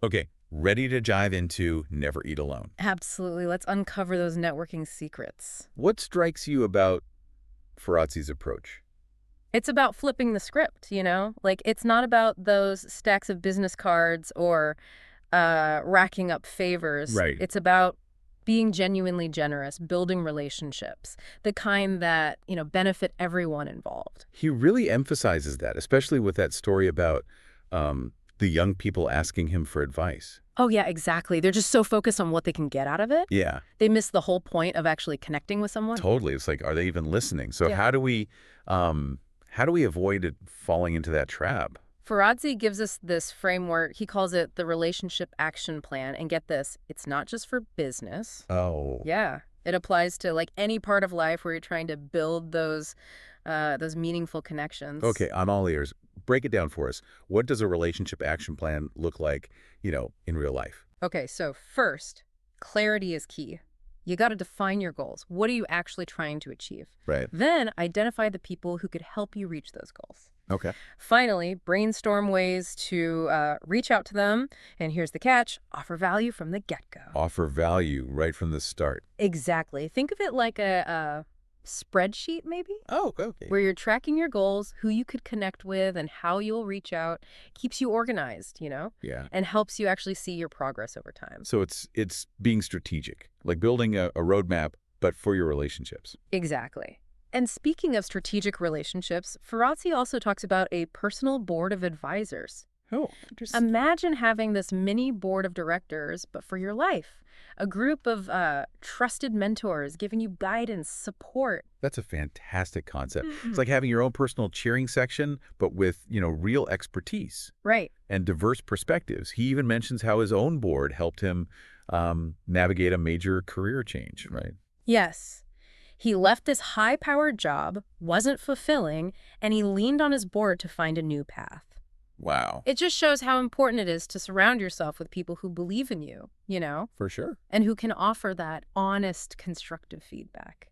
Okay, ready to dive into Never Eat Alone. Absolutely. Let's uncover those networking secrets. What strikes you about Ferrazzi's approach? It's about flipping the script, you know? Like, it's not about those stacks of business cards or racking up favors. Right. It's about being genuinely generous, building relationships, the kind that, benefit everyone involved. He really emphasizes that, especially with that story about the young people asking him for advice. Oh, yeah, exactly. They're just so focused on what they can get out of it. Yeah, They miss the whole point of actually connecting with someone. totally. It's like, are they even listening? So Yeah. how do we avoid it falling into that trap? Ferrazzi gives us this framework. He calls it the relationship action plan. And get this, it's not just for business. Oh, Yeah. It applies to like any part of life where you're trying to build those meaningful connections. okay. On all ears, break it down for us. What does a relationship action plan look like, in real life? Okay, so first, clarity is key. You got to define your goals. What are you actually trying to achieve? Right. Then identify the people who could help you reach those goals. Okay. Finally, brainstorm ways to reach out to them. And here's the catch, offer value from the get-go. Offer value right from the start. Exactly. Think of it like a spreadsheet, maybe, Oh, okay. where you're tracking your goals, who you could connect with, and how you'll reach out. Keeps you organized, Yeah. and helps you actually see your progress over time. So it's being strategic, like building a roadmap, but for your relationships. Exactly. And speaking of strategic relationships, Ferrazzi also talks about a personal board of advisors. Oh, interesting. Imagine having this mini board of directors, but for your life. A group of trusted mentors giving you guidance, support. That's a fantastic concept. It's Mhm. like having your own personal cheering section, but with, real expertise Right. and diverse perspectives. He even mentions how his own board helped him navigate a major career change, right? Yes. He left this high-powered job, wasn't fulfilling, and he leaned on his board to find a new path. Wow. It just shows how important it is to surround yourself with people who believe in you, For sure. and who can offer that honest, constructive feedback.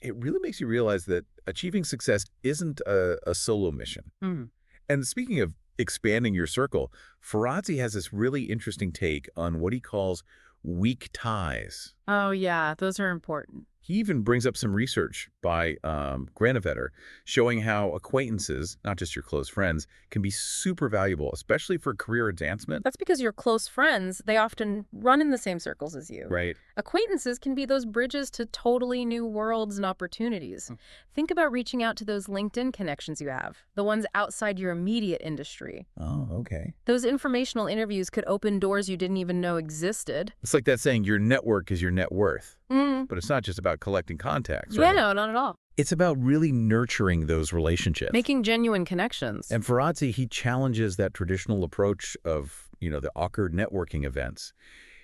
It really makes you realize that achieving success isn't a solo mission. Mm. And speaking of expanding your circle, Ferrazzi has this really interesting take on what he calls weak ties. Oh, yeah, those are important. He even brings up some research by Granovetter showing how acquaintances, not just your close friends, can be super valuable, especially for career advancement. That's because your close friends, they often run in the same circles as you. Right. Acquaintances can be those bridges to totally new worlds and opportunities. Think about reaching out to those LinkedIn connections you have, the ones outside your immediate industry. Oh, okay. Those informational interviews could open doors you didn't even know existed. It's like that saying, your network is your net worth. Mm. But it's not just about collecting contacts, Yeah, right? no, not at all. It's about really nurturing those relationships. Making genuine connections. And Ferrazzi, he challenges that traditional approach of, the awkward networking events.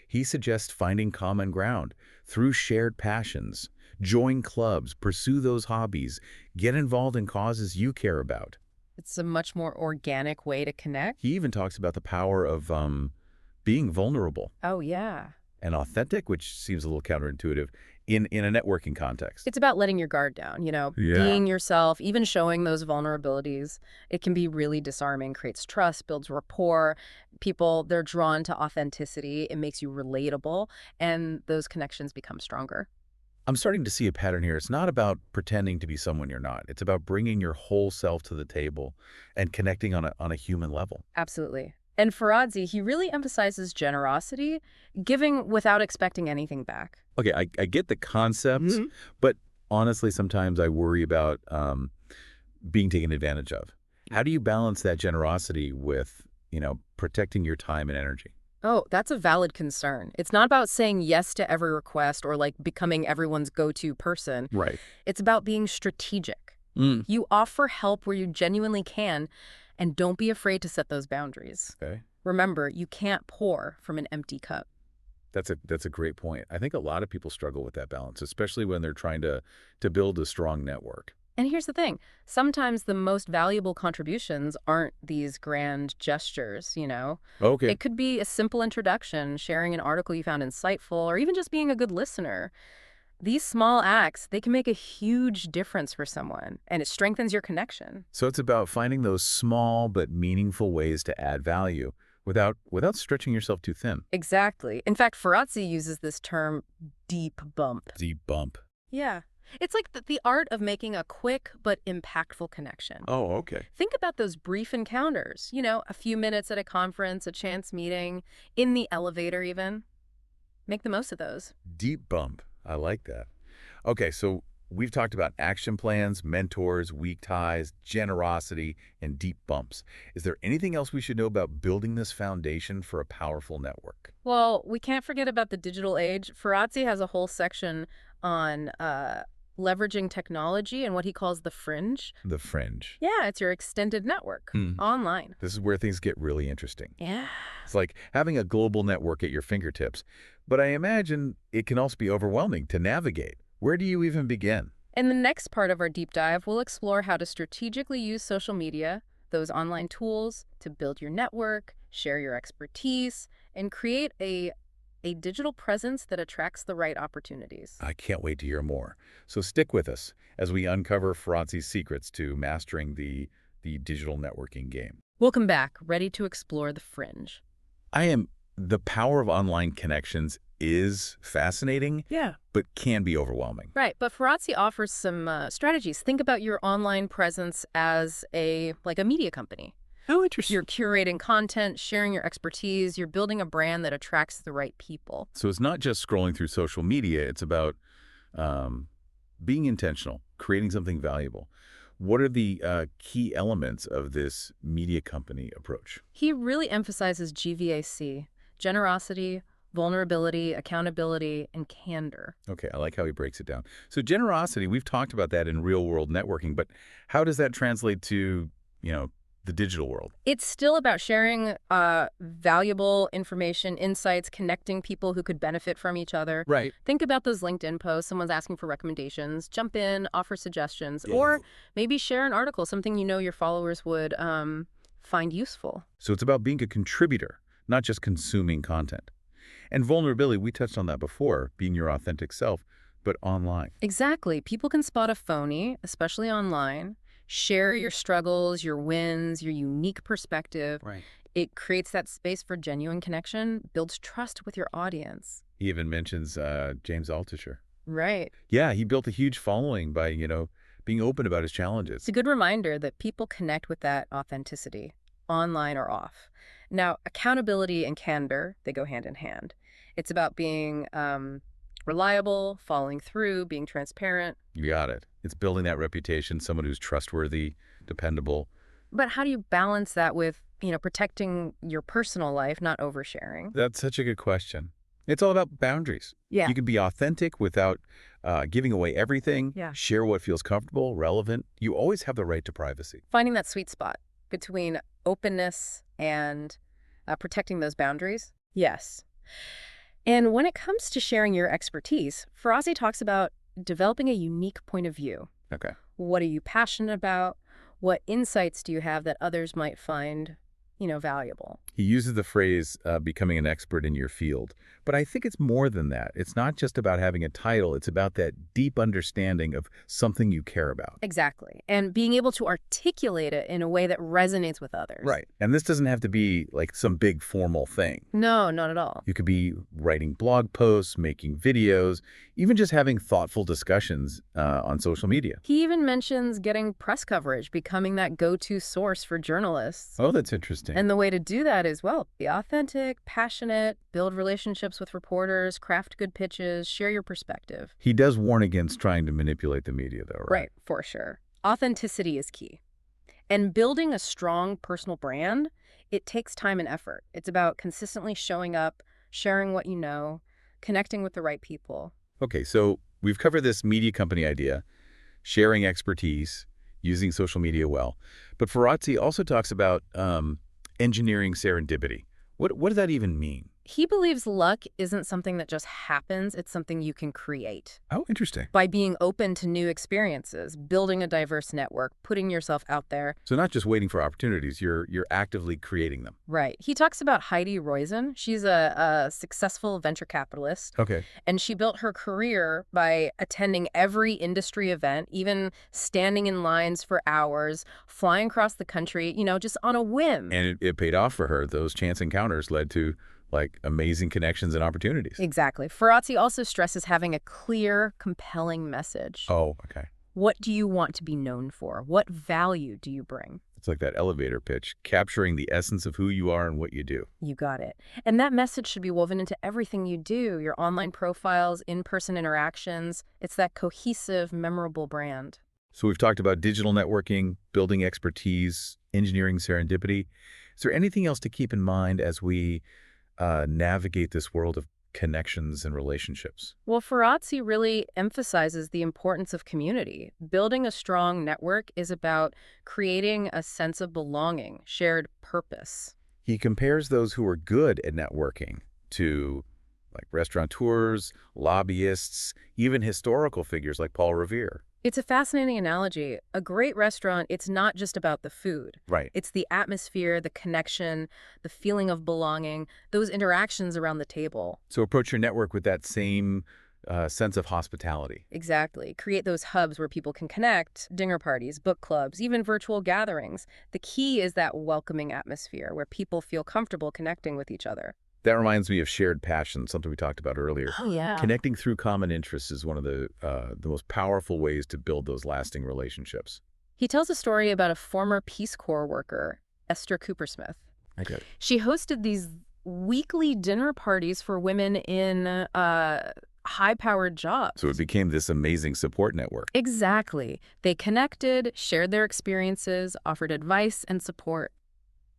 He suggests finding common ground through shared passions. Join clubs, pursue those hobbies, get involved in causes you care about. It's a much more organic way to connect. He even talks about the power of being vulnerable Oh, yeah. and authentic, which seems a little counterintuitive, in a networking context. It's about letting your guard down, Yeah. being yourself, even showing those vulnerabilities. It can be really disarming, creates trust, builds rapport. People, they're drawn to authenticity. It makes you relatable, and those connections become stronger. I'm starting to see a pattern here. It's not about pretending to be someone you're not. It's about bringing your whole self to the table and connecting on a human level. Absolutely. And Ferrazzi, he really emphasizes generosity, giving without expecting anything back. Okay, I get the concepts, Mhm. but honestly, sometimes I worry about being taken advantage of. How do you balance that generosity with, protecting your time and energy? Oh, that's a valid concern. It's not about saying yes to every request or like becoming everyone's go-to person. Right. It's about being strategic. Mm. You offer help where you genuinely can, and don't be afraid to set those boundaries. Okay. Remember, you can't pour from an empty cup. That's a great point. I think a lot of people struggle with that balance, especially when they're trying to build a strong network. And here's the thing. Sometimes the most valuable contributions aren't these grand gestures, Okay. It could be a simple introduction, sharing an article you found insightful, or even just being a good listener. These small acts, they can make a huge difference for someone, and it strengthens your connection. So it's about finding those small but meaningful ways to add value without stretching yourself too thin. Exactly. In fact, Ferrazzi uses this term deep bump. Deep bump. Yeah. It's like the art of making a quick but impactful connection. Oh, okay. Think about those brief encounters, a few minutes at a conference, a chance meeting, in the elevator even. Make the most of those. Deep bump. I like that. Okay, so we've talked about action plans, mentors, weak ties, generosity, and deep bumps. Is there anything else we should know about building this foundation for a powerful network? Well, we can't forget about the digital age. Ferrazzi has a whole section on leveraging technology and what he calls the fringe. The fringe. Yeah, it's your extended network online. This is where things get really interesting. Yeah. It's like having a global network at your fingertips, but I imagine it can also be overwhelming to navigate. Where do you even begin? In the next part of our deep dive, we'll explore how to strategically use social media, those online tools, to build your network, share your expertise, and create a digital presence that attracts the right opportunities. I can't wait to hear more. So stick with us as we uncover Ferrazzi's secrets to mastering the digital networking game. Welcome back, ready to explore the fringe. The power of online connections is fascinating, Yeah. but can be overwhelming. Right, but Ferrazzi offers some strategies. Think about your online presence as a media company. Oh, interesting. You're curating content, sharing your expertise, you're building a brand that attracts the right people. So it's not just scrolling through social media, it's about being intentional, creating something valuable. What are the key elements of this media company approach? He really emphasizes GVAC, generosity, vulnerability, accountability, and candor. Okay, I like how he breaks it down. So generosity, we've talked about that in real-world networking, but how does that translate to, the digital world? It's still about sharing valuable information, insights, connecting people who could benefit from each other. Right. Think about those LinkedIn posts. Someone's asking for recommendations. Jump in, offer suggestions, Yeah. or maybe share an article, something your followers would find useful. So it's about being a contributor, not just consuming content. And vulnerability, we touched on that before, being your authentic self, but online. Exactly. People can spot a phony, especially online. Share your struggles, your wins, your unique perspective. Right. It creates that space for genuine connection, builds trust with your audience. He even mentions James Altucher. Right. Yeah, he built a huge following by, being open about his challenges. It's a good reminder that people connect with that authenticity, online or off. Now, accountability and candor, they go hand in hand. It's about being reliable, following through, being transparent. You got it. It's building that reputation, someone who's trustworthy, dependable. But how do you balance that with, protecting your personal life, not oversharing? That's such a good question. It's all about boundaries. Yeah. You can be authentic without giving away everything. Yeah. Share what feels comfortable, relevant. You always have the right to privacy. Finding that sweet spot between openness and protecting those boundaries? Yes. And when it comes to sharing your expertise, Ferrazzi talks about developing a unique point of view. Okay. What are you passionate about? What insights do you have that others might find, valuable? He uses the phrase becoming an expert in your field. But I think it's more than that. It's not just about having a title. It's about that deep understanding of something you care about. Exactly. And being able to articulate it in a way that resonates with others. Right. And this doesn't have to be like some big formal thing. No, not at all. You could be writing blog posts, making videos, even just having thoughtful discussions on social media. He even mentions getting press coverage, becoming that go-to source for journalists. Oh, that's interesting. And the way to do that is, be authentic, passionate, build relationships with reporters, craft good pitches, share your perspective. He does warn against trying to manipulate the media, though, right? Right, for sure. Authenticity is key. And building a strong personal brand, it takes time and effort. It's about consistently showing up, sharing what you know, connecting with the right people. Okay, so we've covered this media company idea, sharing expertise, using social media well. But Ferrazzi also talks about engineering serendipity. What does that even mean? He believes luck isn't something that just happens, it's something you can create. Oh, interesting. By being open to new experiences, building a diverse network, putting yourself out there. So not just waiting for opportunities, you're actively creating them. Right. He talks about Heidi Roizen. She's a successful venture capitalist, Okay. and she built her career by attending every industry event, even standing in lines for hours, flying across the country, just on a whim. And it paid off for her. Those chance encounters led to like amazing connections and opportunities. Exactly. Ferrazzi also stresses having a clear, compelling message. Oh, okay. What do you want to be known for? What value do you bring? It's like that elevator pitch, capturing the essence of who you are and what you do. You got it. And that message should be woven into everything you do, your online profiles, in-person interactions. It's that cohesive, memorable brand. So we've talked about digital networking, building expertise, engineering serendipity. Is there anything else to keep in mind as we navigate this world of connections and relationships? Well, Ferrazzi really emphasizes the importance of community. Building a strong network is about creating a sense of belonging, shared purpose. He compares those who are good at networking to like restaurateurs, lobbyists, even historical figures like Paul Revere. It's a fascinating analogy. A great restaurant, it's not just about the food. Right. It's the atmosphere, the connection, the feeling of belonging, those interactions around the table. So approach your network with that same sense of hospitality. Exactly. Create those hubs where people can connect, dinner parties, book clubs, even virtual gatherings. The key is that welcoming atmosphere where people feel comfortable connecting with each other. That reminds me of shared passion, something we talked about earlier. Oh, yeah. Connecting through common interests is one of the most powerful ways to build those lasting relationships. He tells a story about a former Peace Corps worker, Esther Coopersmith. Okay. She hosted these weekly dinner parties for women in high-powered jobs. So it became this amazing support network. Exactly. They connected, shared their experiences, offered advice and support.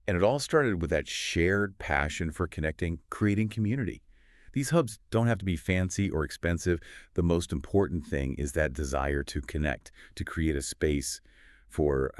And it all started with that shared passion for connecting, creating community. These hubs don't have to be fancy or expensive. The most important thing is that desire to connect, to create a space for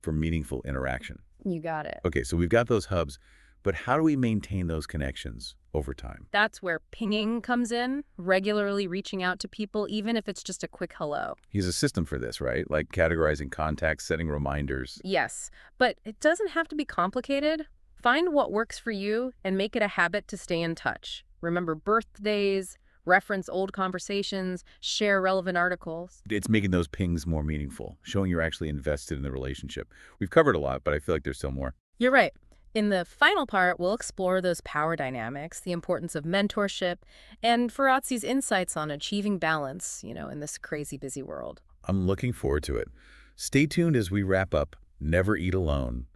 meaningful interaction. You got it. Okay, so we've got those hubs, but how do we maintain those connections over time? That's where pinging comes in, regularly reaching out to people, even if it's just a quick hello. He's a system for this, right? Like categorizing contacts, setting reminders. Yes, but it doesn't have to be complicated. Find what works for you and make it a habit to stay in touch. Remember birthdays, reference old conversations, share relevant articles. It's making those pings more meaningful, showing you're actually invested in the relationship. We've covered a lot, but I feel like there's still more. You're right. In the final part, we'll explore those power dynamics, the importance of mentorship, and Ferrazzi's insights on achieving balance, in this crazy busy world. I'm looking forward to it. Stay tuned as we wrap up Never Eat Alone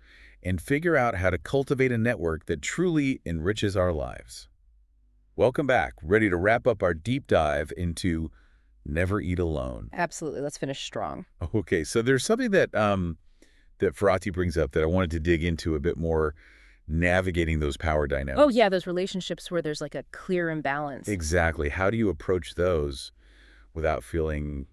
and figure out how to cultivate a network that truly enriches our lives. Welcome back, ready to wrap up our deep dive into Never Eat Alone. Absolutely. Let's finish strong. Okay, so there's something that Ferrazzi brings up that I wanted to dig into a bit more, navigating those power dynamics. Oh, yeah, those relationships where there's like a clear imbalance. Exactly. How do you approach those without feeling,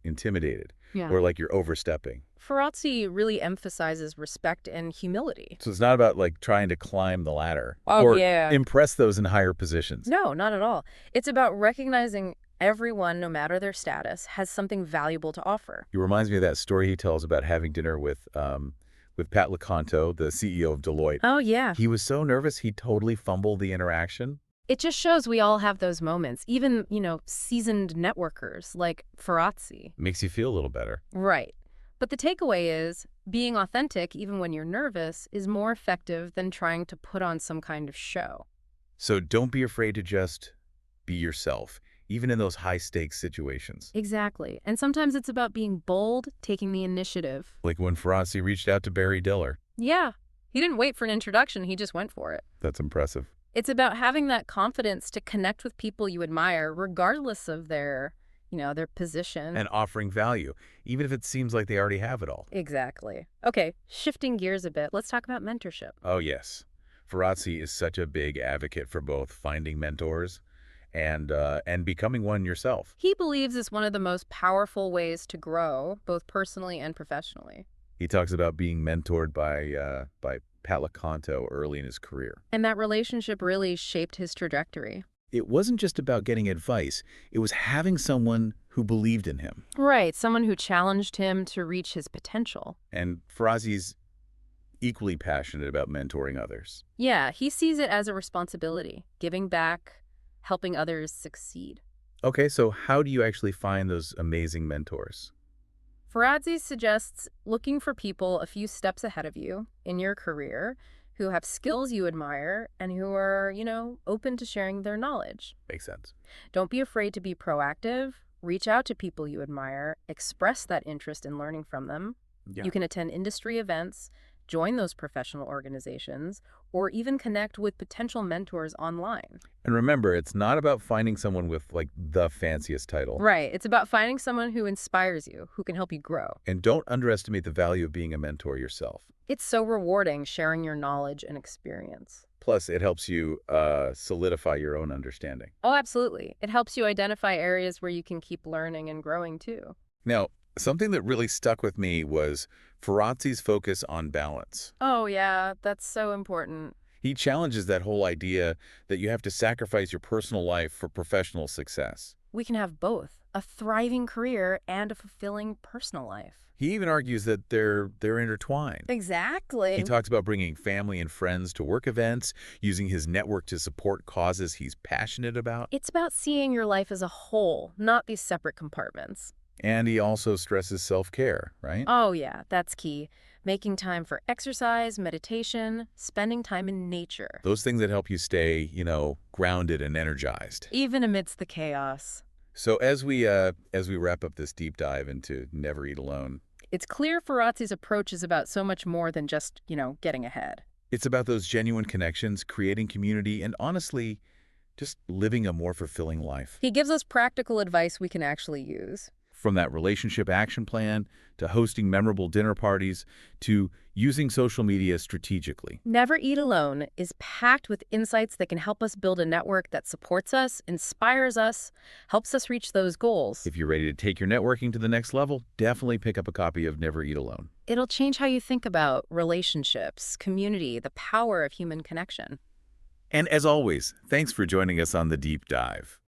intimidated Yeah. or like you're overstepping? Ferrazzi really emphasizes respect and humility. So it's not about like trying to climb the ladder Oh, or yeah. impress those in higher positions. No, not at all. It's about recognizing everyone, no matter their status, has something valuable to offer. He reminds me of that story he tells about having dinner with Pat LeConto, the CEO of Deloitte. Oh, yeah. He was so nervous he totally fumbled the interaction. It just shows we all have those moments, even, seasoned networkers like Ferrazzi. Makes you feel a little better. Right. But the takeaway is being authentic, even when you're nervous, is more effective than trying to put on some kind of show. So don't be afraid to just be yourself, even in those high-stakes situations. Exactly. And sometimes it's about being bold, taking the initiative. Like when Ferrazzi reached out to Barry Diller. Yeah. He didn't wait for an introduction. He just went for it. That's impressive. It's about having that confidence to connect with people you admire, regardless of their position. And offering value, even if it seems like they already have it all. Exactly. Okay, shifting gears a bit, let's talk about mentorship. Oh, yes. Ferrazzi is such a big advocate for both finding mentors and becoming one yourself. He believes it's one of the most powerful ways to grow, both personally and professionally. He talks about being mentored by Palo Alto early in his career. And that relationship really shaped his trajectory. It wasn't just about getting advice, it was having someone who believed in him. Right, someone who challenged him to reach his potential. And Ferrazzi's equally passionate about mentoring others. Yeah, he sees it as a responsibility, giving back, helping others succeed. Okay, so how do you actually find those amazing mentors? Ferrazzi suggests looking for people a few steps ahead of you in your career who have skills you admire and who are, open to sharing their knowledge. Makes sense. Don't be afraid to be proactive. Reach out to people you admire, express that interest in learning from them. Yeah. You can attend industry events, join those professional organizations, or even connect with potential mentors online. And remember, it's not about finding someone with like the fanciest title. Right. It's about finding someone who inspires you, who can help you grow. And don't underestimate the value of being a mentor yourself. It's so rewarding sharing your knowledge and experience. Plus, it helps you solidify your own understanding. Oh, absolutely. It helps you identify areas where you can keep learning and growing too. Now, something that really stuck with me was Ferrazzi's focus on balance. Oh, yeah, that's so important. He challenges that whole idea that you have to sacrifice your personal life for professional success. We can have both, a thriving career and a fulfilling personal life. He even argues that they're intertwined. Exactly. He talks about bringing family and friends to work events, using his network to support causes he's passionate about. It's about seeing your life as a whole, not these separate compartments. And he also stresses self-care, right? Oh, yeah, that's key. Making time for exercise, meditation, spending time in nature. Those things that help you stay, grounded and energized. Even amidst the chaos. So as we wrap up this deep dive into Never Eat Alone, It's clear Ferrazzi's approach is about so much more than just, getting ahead. it's about those genuine connections, creating community, and honestly, just living a more fulfilling life. He gives us practical advice we can actually use. From that relationship action plan, to hosting memorable dinner parties, to using social media strategically. Never Eat Alone is packed with insights that can help us build a network that supports us, inspires us, helps us reach those goals. If you're ready to take your networking to the next level, definitely pick up a copy of Never Eat Alone. It'll change how you think about relationships, community, the power of human connection. And as always, thanks for joining us on The Deep Dive.